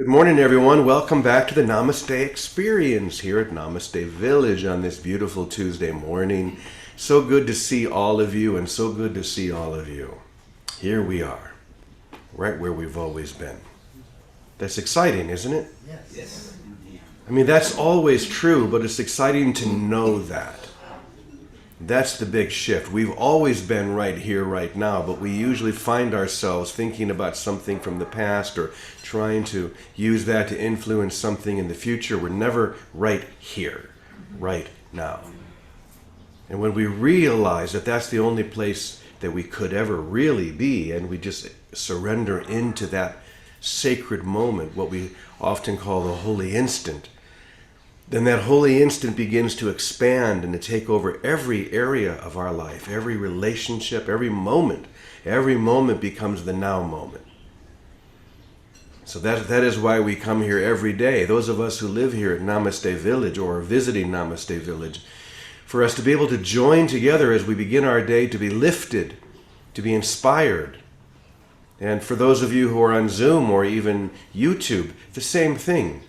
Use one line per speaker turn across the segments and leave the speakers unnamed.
Good morning, everyone. Welcome back to the Namaste Experience here at Namaste Village on this beautiful Tuesday morning. So good to see all of you, and so good to see all of you. Here we are, right where we've always been. That's exciting, isn't it?
Yes.
I mean, that's always true, but it's exciting to know that. That's the big shift. We've always been right here, right now, but we usually find ourselves thinking about something from the past or trying to use that to influence something in the future. We're never right here, right now. And when we realize that that's the only place that we could ever really be, and we just surrender into that sacred moment, what we often call the holy instant, then that holy instant begins to expand and to take over every area of our life, every relationship, every moment. Every moment becomes the now moment. So that is why we come here every day. Those of us who live here at Namaste Village or are visiting Namaste Village, for us to be able to join together as we begin our day, to be lifted, to be inspired. And for those of you who are on Zoom or even YouTube, the same thing.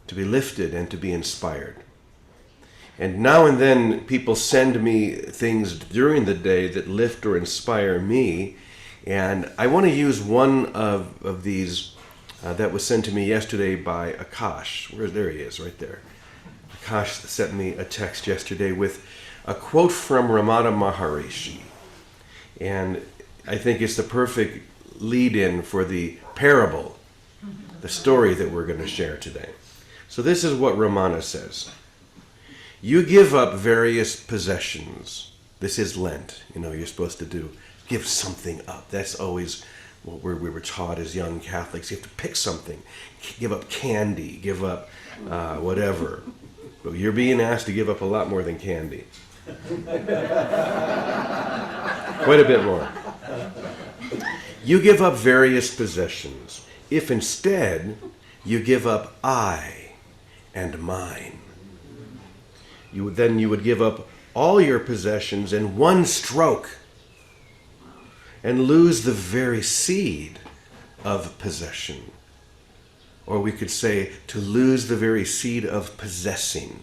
To be lifted and to be inspired. And now and then people send me things during the day that lift or inspire me. And I want to use one of these that was sent to me yesterday by Akash. There he is, right there. Akash sent me a text yesterday with a quote from Ramana Maharishi. And I think it's the perfect lead-in for the parable, the story that we're going to share today. So this is what Ramana says. You give up various possessions. This is Lent. You're supposed to give something up. That's always what we were taught as young Catholics. You have to pick something. Give up candy. Give up whatever. But you're being asked to give up a lot more than candy. Quite a bit more. You give up various possessions. If instead you give up I and mine, you would give up all your possessions in one stroke and lose the very seed of possession. Or we could say to lose the very seed of possessing.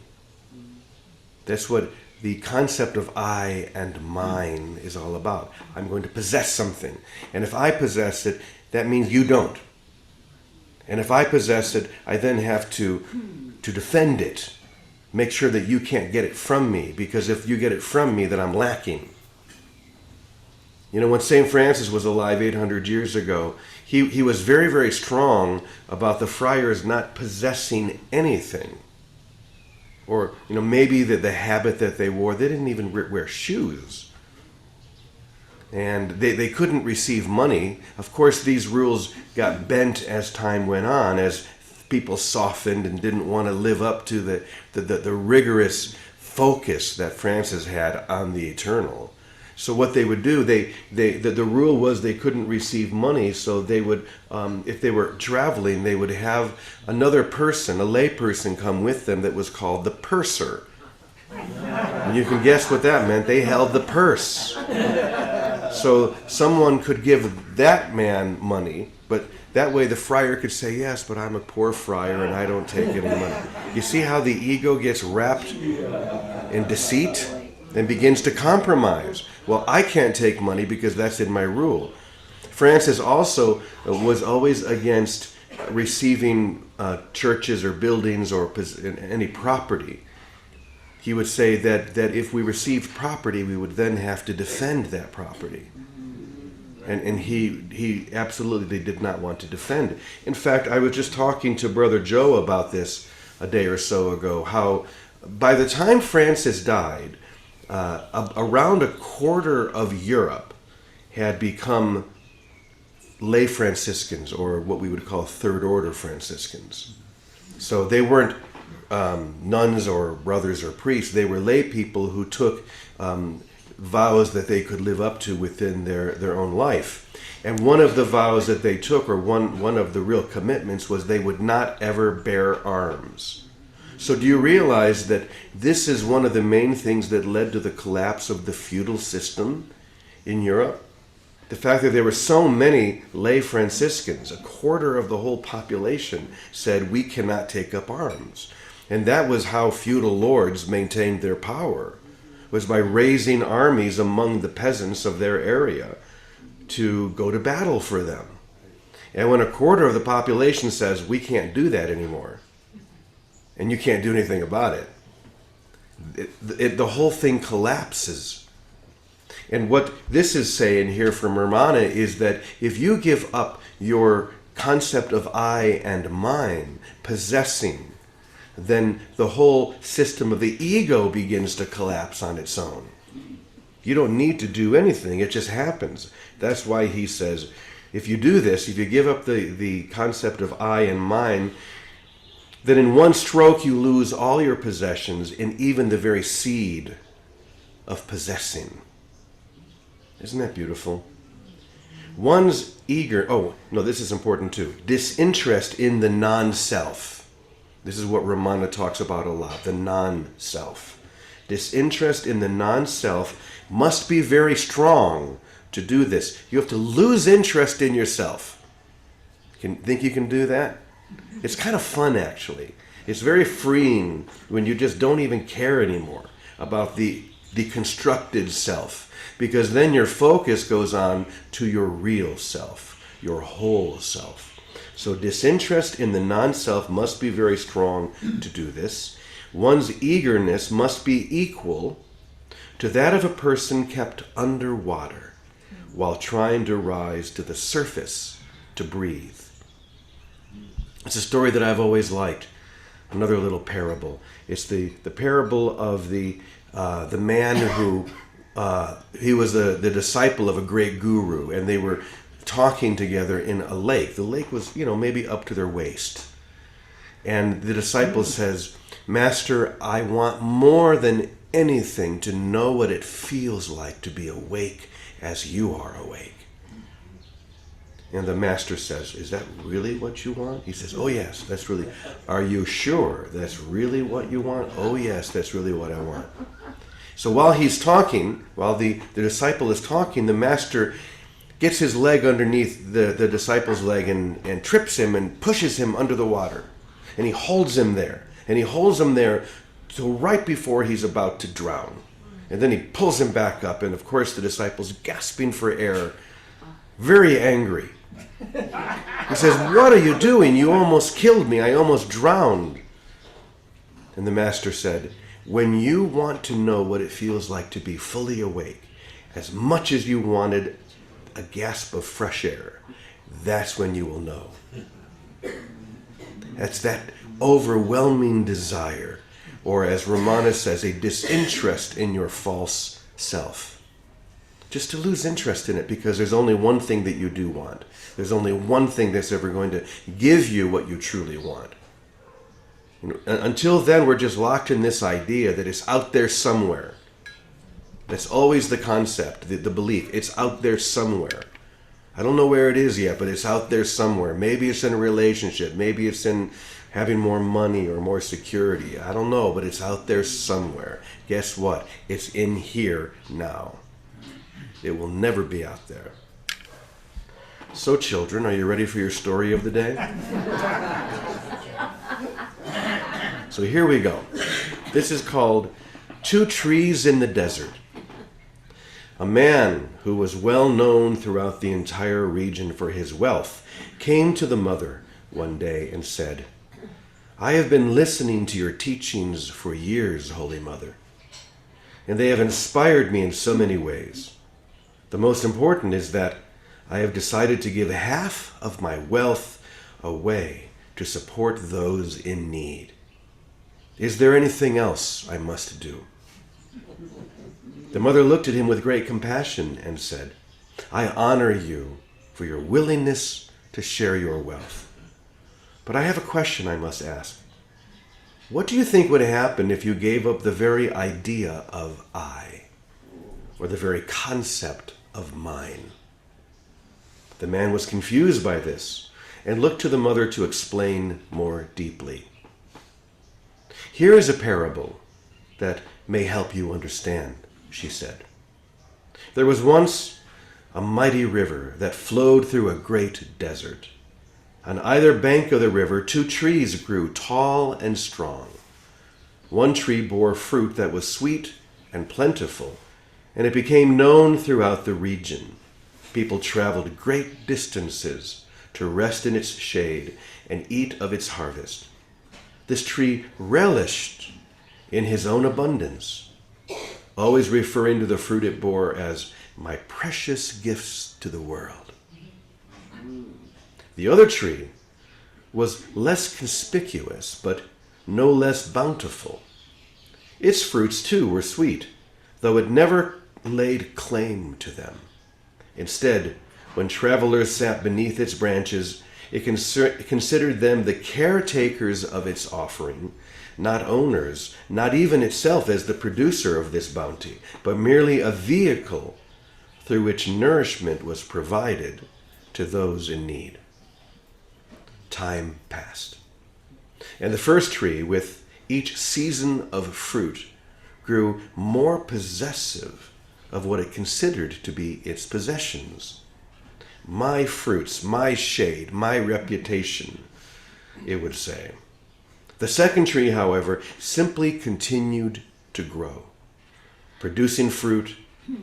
That's what the concept of I and mine is all about. I'm going to possess something. And if I possess it, that means you don't. And if I possess it, I then have to defend it. Make sure that you can't get it from me, because if you get it from me, then I'm lacking. When St. Francis was alive 800 years ago, he was very, very strong about the friars not possessing anything. Or, maybe the habit that they wore, they didn't even wear shoes. And they couldn't receive money. Of course, these rules got bent as time went on, as people softened and didn't want to live up to the rigorous focus that Francis had on the eternal. So what they would do, the rule was they couldn't receive money, so they would, if they were traveling, they would have another person, a lay person, come with them that was called the purser. And you can guess what that meant. They held the purse. So someone could give that man money, but that way the friar could say, yes, but I'm a poor friar and I don't take any money. You see how the ego gets wrapped in deceit and begins to compromise. Well, I can't take money because that's in my rule. Francis also was always against receiving churches or buildings or any property. He would say that if we received property, we would then have to defend that property. And he absolutely did not want to defend it. In fact, I was just talking to Brother Joe about this a day or so ago, how by the time Francis died, around a quarter of Europe had become lay Franciscans, or what we would call third order Franciscans. So they weren't nuns or brothers or priests. They were lay people who took vows that they could live up to within their own life. And one of the vows that they took, or one of the real commitments, was they would not ever bear arms. So do you realize that this is one of the main things that led to the collapse of the feudal system in Europe? The fact that there were so many lay Franciscans, a quarter of the whole population, said, we cannot take up arms. And that was how feudal lords maintained their power, was by raising armies among the peasants of their area to go to battle for them. And when a quarter of the population says, we can't do that anymore, and you can't do anything about it, the whole thing collapses. And what this is saying here from Ramana is that if you give up your concept of I and mine, possessing, then the whole system of the ego begins to collapse on its own. You don't need to do anything. It just happens. That's why he says, if you do this, if you give up the concept of I and mine, then in one stroke you lose all your possessions and even the very seed of possessing. Isn't that beautiful? One's this is important too. Disinterest in the non-self. This is what Ramana talks about a lot, the non-self. Disinterest in the non-self must be very strong to do this. You have to lose interest in yourself. Think you can do that? It's kind of fun, actually. It's very freeing when you just don't even care anymore about the constructed self, because then your focus goes on to your real self, your whole self. So disinterest in the non-self must be very strong to do this. One's eagerness must be equal to that of a person kept underwater while trying to rise to the surface to breathe. It's a story that I've always liked. Another little parable. It's the parable of the man who he was the disciple of a great guru, and they were talking together in a lake. The lake was, maybe up to their waist. And the disciple says, Master, I want more than anything to know what it feels like to be awake as you are awake. And the master says, is that really what you want? He says, oh yes, that's really, are you sure that's really what you want? Oh yes, that's really what I want. So while he's talking, while the disciple is talking, the master gets his leg underneath the disciple's leg and trips him and pushes him under the water. And he holds him there. And he holds him there till right before he's about to drown. And then he pulls him back up. And of course the disciple's gasping for air, very angry. He says, what are you doing? You almost killed me. I almost drowned. And the master said, when you want to know what it feels like to be fully awake, as much as you wanted a gasp of fresh air, that's when you will know. That's that overwhelming desire, or as Ramana says, a disinterest in your false self. Just to lose interest in it, because there's only one thing that you do want. There's only one thing that's ever going to give you what you truly want. Until then, we're just locked in this idea that it's out there somewhere. That's always the concept, the belief. It's out there somewhere. I don't know where it is yet, but it's out there somewhere. Maybe it's in a relationship. Maybe it's in having more money or more security. I don't know, but it's out there somewhere. Guess what? It's in here now. It will never be out there. So, children, are you ready for your story of the day? So here we go. This is called Two Trees in the Desert. A man who was well known throughout the entire region for his wealth came to the mother one day and said, I have been listening to your teachings for years, Holy Mother, and they have inspired me in so many ways. The most important is that I have decided to give half of my wealth away to support those in need. Is there anything else I must do? The mother looked at him with great compassion and said, I honor you for your willingness to share your wealth. But I have a question I must ask. What do you think would happen if you gave up the very idea of I, or the very concept of mine? The man was confused by this and looked to the mother to explain more deeply. Here is a parable that may help you understand, she said. There was once a mighty river that flowed through a great desert. On either bank of the river, 2 trees grew, tall and strong. One tree bore fruit that was sweet and plentiful, and it became known throughout the region. People traveled great distances to rest in its shade and eat of its harvest. This tree relished in his own abundance, always referring to the fruit it bore as my precious gifts to the world. The other tree was less conspicuous, but no less bountiful. Its fruits, too, were sweet, though it never laid claim to them. Instead, when travelers sat beneath its branches, it considered them the caretakers of its offering, not owners, not even itself as the producer of this bounty, but merely a vehicle through which nourishment was provided to those in need. Time passed, and the first tree, with each season of fruit, grew more possessive of what it considered to be its possessions. My fruits, my shade, my reputation, it would say. The second tree, however, simply continued to grow, producing fruit,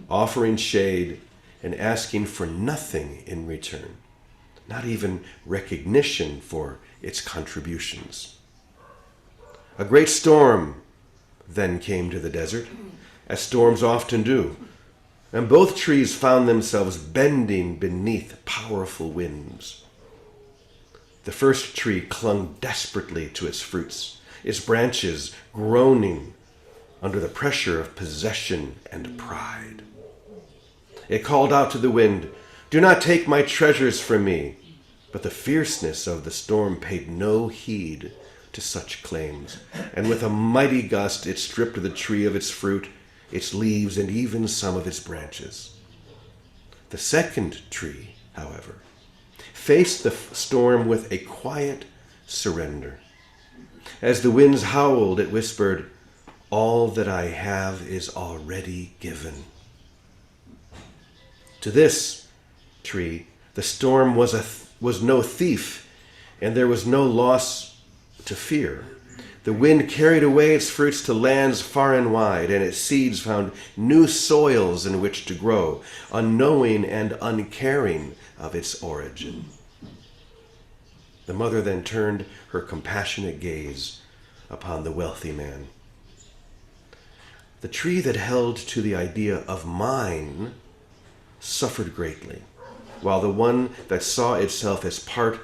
offering shade, and asking for nothing in return, not even recognition for its contributions. A great storm then came to the desert, as storms often do, and both trees found themselves bending beneath powerful winds. The first tree clung desperately to its fruits, its branches groaning under the pressure of possession and pride. It called out to the wind, "Do not take my treasures from me." But the fierceness of the storm paid no heed to such claims, and with a mighty gust it stripped the tree of its fruit, its leaves, and even some of its branches. The second tree, however, faced the storm with a quiet surrender. As the winds howled, it whispered, "All that I have is already given." To this tree, the storm was no thief, and there was no loss to fear. The wind carried away its fruits to lands far and wide, and its seeds found new soils in which to grow, unknowing and uncaring of its origin. The mother then turned her compassionate gaze upon the wealthy man. The tree that held to the idea of mine suffered greatly, while the one that saw itself as part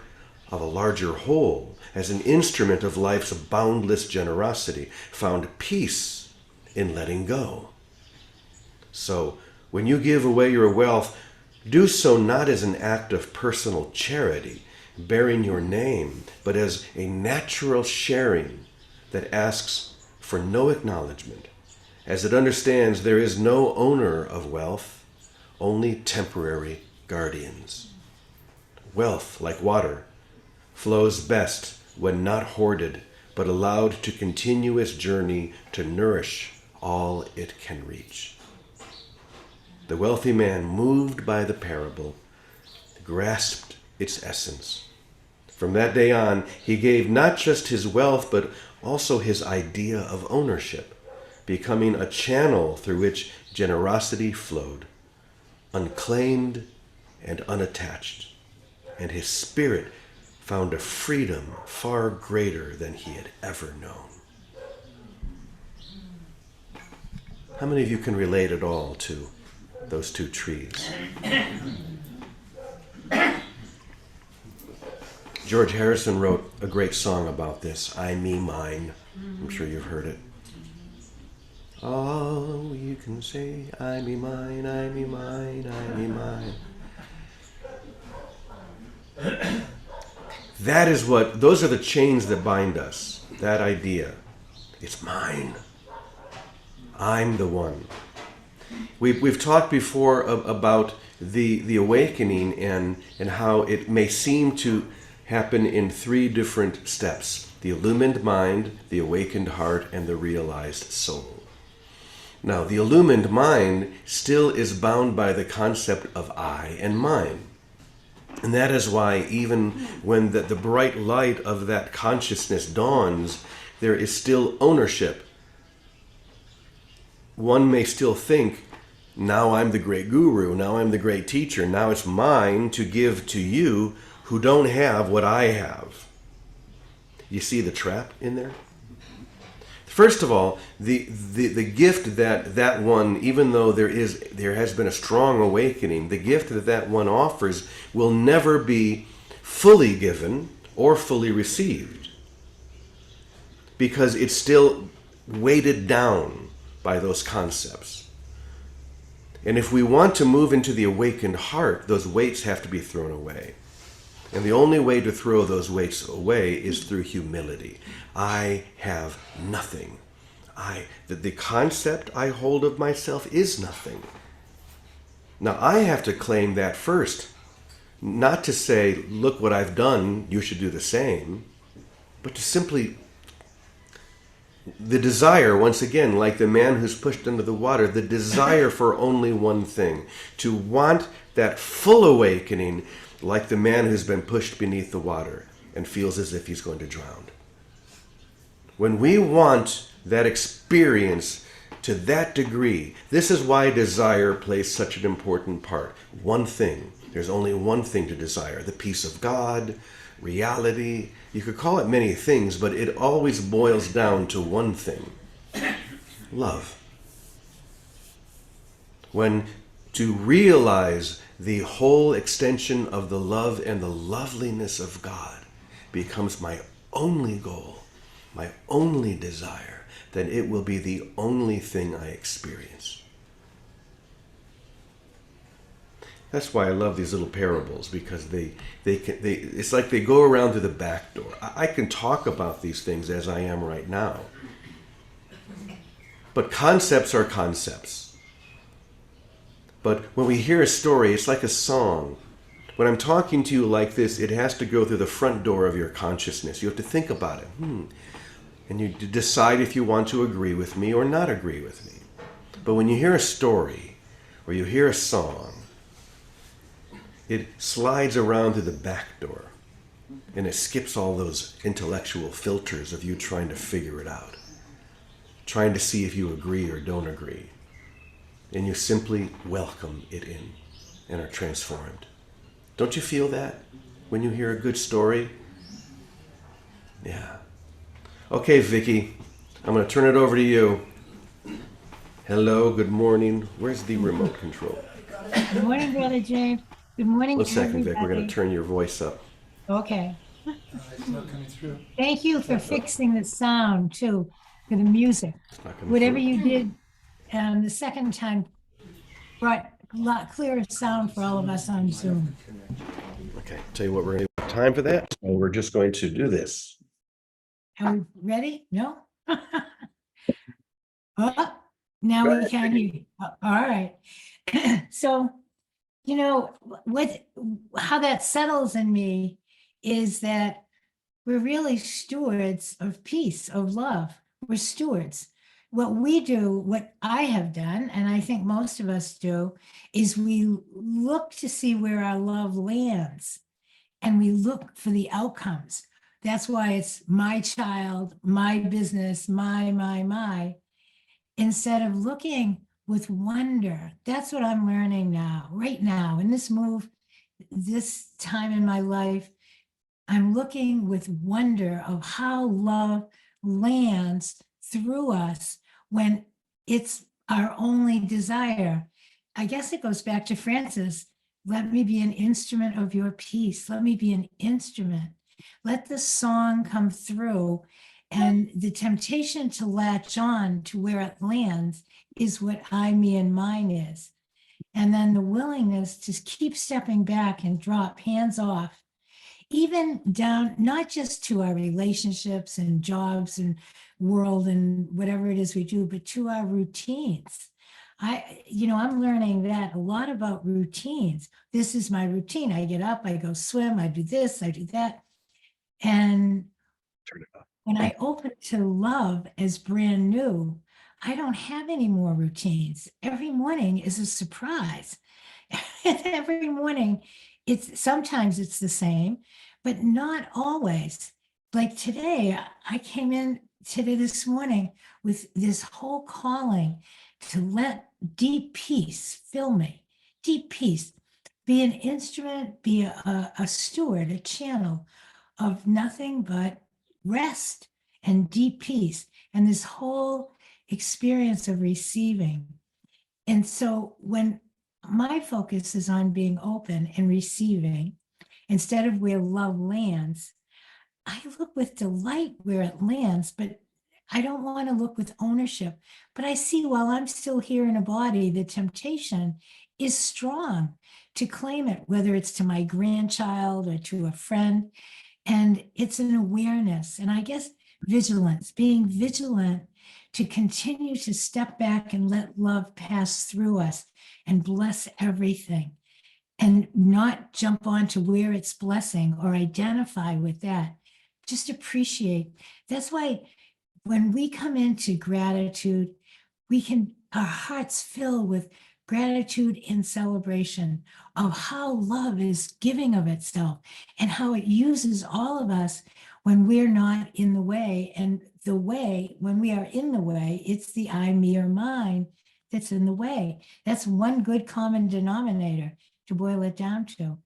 of a larger whole, as an instrument of life's boundless generosity, found peace in letting go. So, when you give away your wealth, do so not as an act of personal charity, bearing your name, but as a natural sharing that asks for no acknowledgement, as it understands there is no owner of wealth, only temporary guardians. Wealth, like water, flows best when not hoarded, but allowed to continue its journey to nourish all it can reach. The wealthy man, moved by the parable, grasped its essence. From that day on, he gave not just his wealth, but also his idea of ownership, becoming a channel through which generosity flowed, unclaimed and unattached, and his spirit found a freedom far greater than he had ever known. How many of you can relate at all to those two trees? George Harrison wrote a great song about this, "I, Me, Mine." I'm sure you've heard it. All you can say, I, me, mine, I, me, mine, I, me, mine. Those are the chains that bind us. That idea. It's mine. I'm the one. We've talked before about the awakening and how it may seem to happen in 3 different steps: the illumined mind, the awakened heart, and the realized soul. Now, the illumined mind still is bound by the concept of I and mine. And that is why even when the bright light of that consciousness dawns, there is still ownership. One may still think, now I'm the great guru, now I'm the great teacher, now it's mine to give to you who don't have what I have. You see the trap in there? First of all, the gift that one, even though there has been a strong awakening, the gift that one offers will never be fully given or fully received, because it's still weighted down by those concepts. And if we want to move into the awakened heart, those weights have to be thrown away. And the only way to throw those weights away is through humility. I have nothing. The concept I hold of myself is nothing. Now I have to claim that first. Not to say, look what I've done, you should do the same. But to simply, the desire, once again, like the man who's pushed under the water, the desire for only one thing. To want that full awakening, like the man who's been pushed beneath the water and feels as if he's going to drown. When we want that experience to that degree, this is why desire plays such an important part. One thing. There's only one thing to desire. The peace of God, reality. You could call it many things, but it always boils down to one thing. Love. When to realize the whole extension of the love and the loveliness of God becomes my only goal, my only desire, then it will be the only thing I experience. That's why I love these little parables, because it's like they go around through the back door. I can talk about these things as I am right now. But concepts are concepts. But when we hear a story, it's like a song. When I'm talking to you like this, it has to go through the front door of your consciousness. You have to think about it. And you decide if you want to agree with me or not agree with me. But when you hear a story or you hear a song, it slides around through the back door. And it skips all those intellectual filters of you trying to figure it out. Trying to see if you agree or don't agree. And you simply welcome it in and are transformed. Don't you feel that when you hear a good story? Yeah. Okay, Vicky, I'm going to turn it over to you. Hello, good morning. Where's the remote control?
Good morning, Brother James. Good morning,
One second,
everybody.
Vic. We're going to turn your voice up.
Okay.
It's not coming through.
Thank you for fixing the sound, too, for the music.
It's not coming
Whatever
through.
you did the second time brought a lot clearer sound for all of us on Zoom.
Okay, tell you what, we're going to have time for that. So we're just going to do this.
Are we ready? No? Oh, now we can hear you. All right. So, you know, how that settles in me is that we're really stewards of peace, of love. We're stewards. What we do, what I have done, and I think most of us do, is we look to see where our love lands and we look for the outcomes. That's why it's my child, my business, my, instead of looking with wonder. That's what I'm learning now, right now, in this move, this time in my life. I'm looking with wonder of how love lands through us when it's our only desire. I guess it goes back to Francis. Let me be an instrument of your peace. Let me be an instrument. Let the song come through. And the temptation to latch on to where it lands is what I, me, and mine is. And then the willingness to keep stepping back and drop hands off, even down, not just to our relationships and jobs and world and whatever it is we do, but to our routines. I'm learning that a lot about routines. This is my routine. I get up, I go swim, I do this, I do that. And
Turn it off.
when I open to love as brand new, I don't have any more routines. Every morning is a surprise. Every morning, sometimes it's the same, but not always. Like today, I came in today this morning with this whole calling to let deep peace fill me, deep peace, be an instrument, be a steward, a channel of nothing but rest and deep peace, and this whole experience of receiving. And so when my focus is on being open and receiving, instead of where love lands, I look with delight where it lands, but I don't want to look with ownership. But I see while I'm still here in a body, the temptation is strong to claim it, whether it's to my grandchild or to a friend. And it's an awareness. And I guess vigilance, being vigilant to continue to step back and let love pass through us and bless everything and not jump on to where it's blessing or identify with that. Just appreciate. That's why when we come into gratitude, our hearts fill with gratitude and celebration of how love is giving of itself and how it uses all of us when we're not in the way. And the way, when we are in the way, it's the I, me, or mine that's in the way. That's one good common denominator to boil it down to.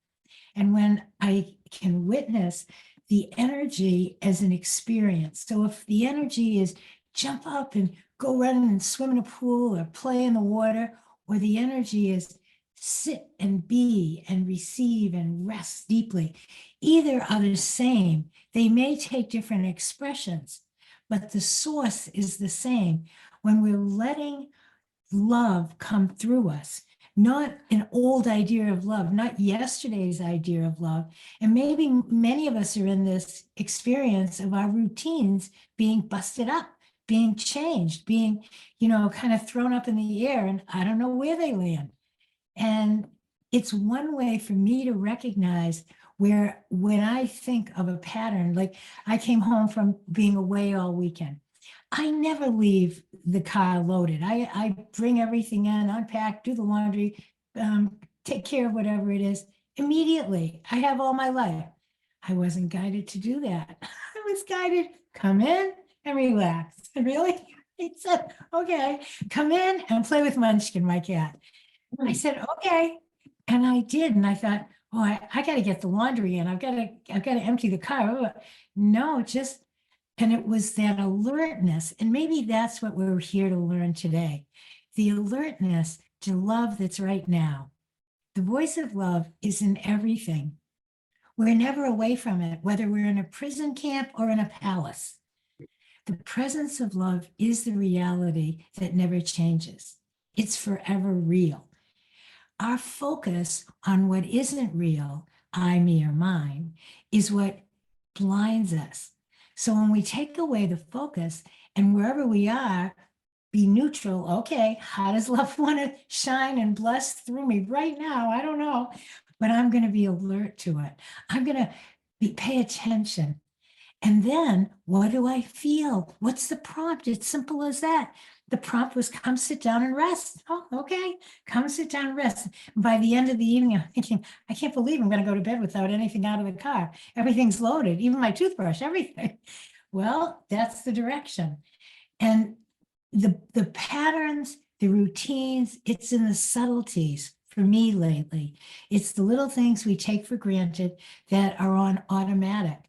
And when I can witness the energy as an experience, so if the energy is jump up and go run and swim in a pool or play in the water, or the energy is sit and be and receive and rest deeply, either are the same. They may take different expressions, but the source is the same. When we're letting love come through us, not an old idea of love, not yesterday's idea of love. And maybe many of us are in this experience of our routines being busted up, being changed, being, kind of thrown up in the air, and I don't know where they land. And it's one way for me to recognize where, when I think of a pattern, like I came home from being away all weekend. I never leave the car loaded. I bring everything in, unpack, do the laundry, take care of whatever it is immediately. I have all my life. I wasn't guided to do that. I was guided, come in and relax. Really? He said, okay, come in and play with Munchkin, my cat. I said, okay. And I did. And I thought, oh, I got to get the laundry in. I've got to empty the car. No, and it was that alertness. And maybe that's what we're here to learn today. The alertness to love that's right now. The voice of love is in everything. We're never away from it, whether we're in a prison camp or in a palace. The presence of love is the reality that never changes. It's forever real. Our focus on what isn't real, I, me, or mine, is what blinds us. So when we take away the focus and wherever we are, be neutral. Okay, how does love want to shine and bless through me right now? I don't know, but I'm going to be alert to it. I'm going to pay attention. And then what do I feel? What's the prompt? It's simple as that. The prompt was come sit down and rest. Oh, okay. Come sit down and rest. By the end of the evening, I'm thinking, I can't believe I'm going to go to bed without anything out of the car. Everything's loaded, even my toothbrush, everything. Well, that's the direction. And the patterns, the routines, it's in the subtleties for me lately. It's the little things we take for granted that are on automatic.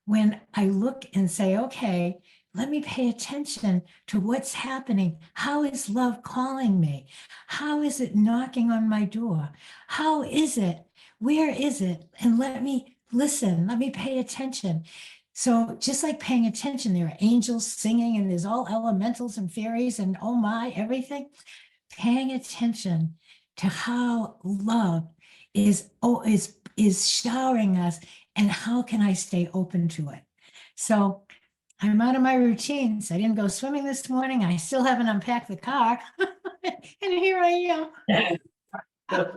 When I look and say, okay, let me pay attention to what's happening. How is love calling me? How is it knocking on my door? How is it? Where is it? And let me listen. Let me pay attention. So just like paying attention, there are angels singing and there's all elementals and fairies and oh my, everything. Paying attention to how love is showering us and how can I stay open to it? So I'm out of my routines. I didn't go swimming this morning. I still haven't unpacked the car. And here I am.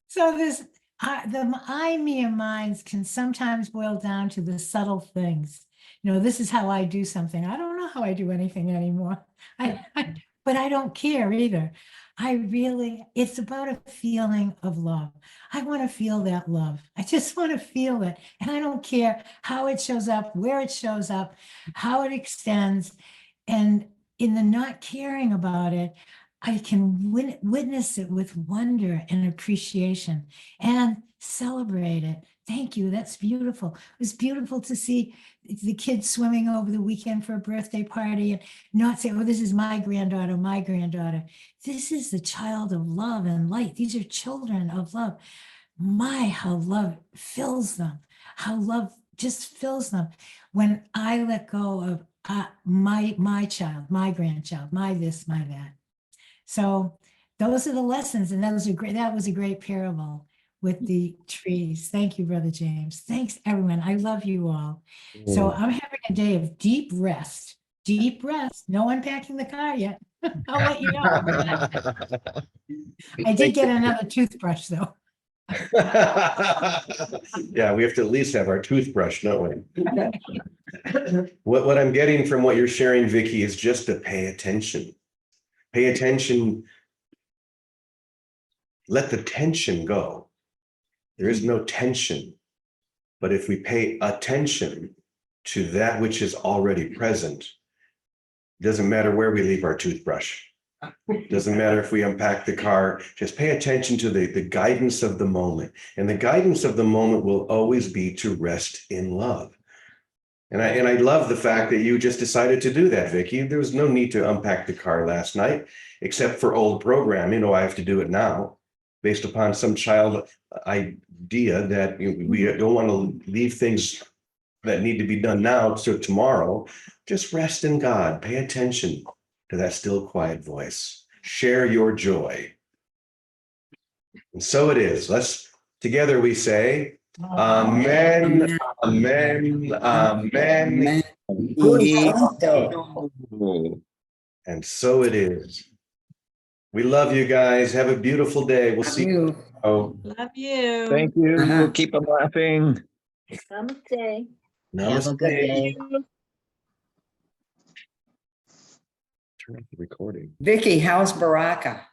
So the I, me, and minds can sometimes boil down to the subtle things. this is how I do something. I don't know how I do anything anymore. But I don't care either. It's about a feeling of love. I want to feel that love. I just want to feel it. And I don't care how it shows up, where it shows up, how it extends. And in the not caring about it, I can witness it with wonder and appreciation and celebrate it. Thank you. That's beautiful. It was beautiful to see the kids swimming over the weekend for a birthday party and not say, oh, this is my granddaughter, my granddaughter. This is the child of love and light. These are children of love. How love fills them, how love just fills them. When I let go of my child, my grandchild, my this, my that. So those are the lessons, and that was a great parable with the trees. Thank you, Brother James. Thanks, everyone. I love you all. So I'm having a day of deep rest. Deep rest. No unpacking the car yet. I'll let you know. I did get another toothbrush, though.
Yeah, we have to at least have our toothbrush, don't we? What I'm getting from what you're sharing, Vicky, is just to pay attention. Pay attention. Let the tension go. There is no tension. But if we pay attention to that which is already present, it doesn't matter where we leave our toothbrush. It doesn't matter if we unpack the car, just pay attention to the guidance of the moment. And the guidance of the moment will always be to rest in love. And I love the fact that you just decided to do that, Vicky. There was no need to unpack the car last night, except for old programming. I have to do it now based upon some child idea that we don't want to leave things that need to be done now to tomorrow. Just rest in God. Pay attention to that still quiet voice. Share your joy. And so it is. Let's together we say, Amen, Amen, Amen. And so it is. We love you guys. Have a beautiful day. We'll see you.
Love you.
Thank you. Keep them laughing.
Namaste.
Namaste.
Have a good day.
Turn off the recording.
Vicky, how's Baraka?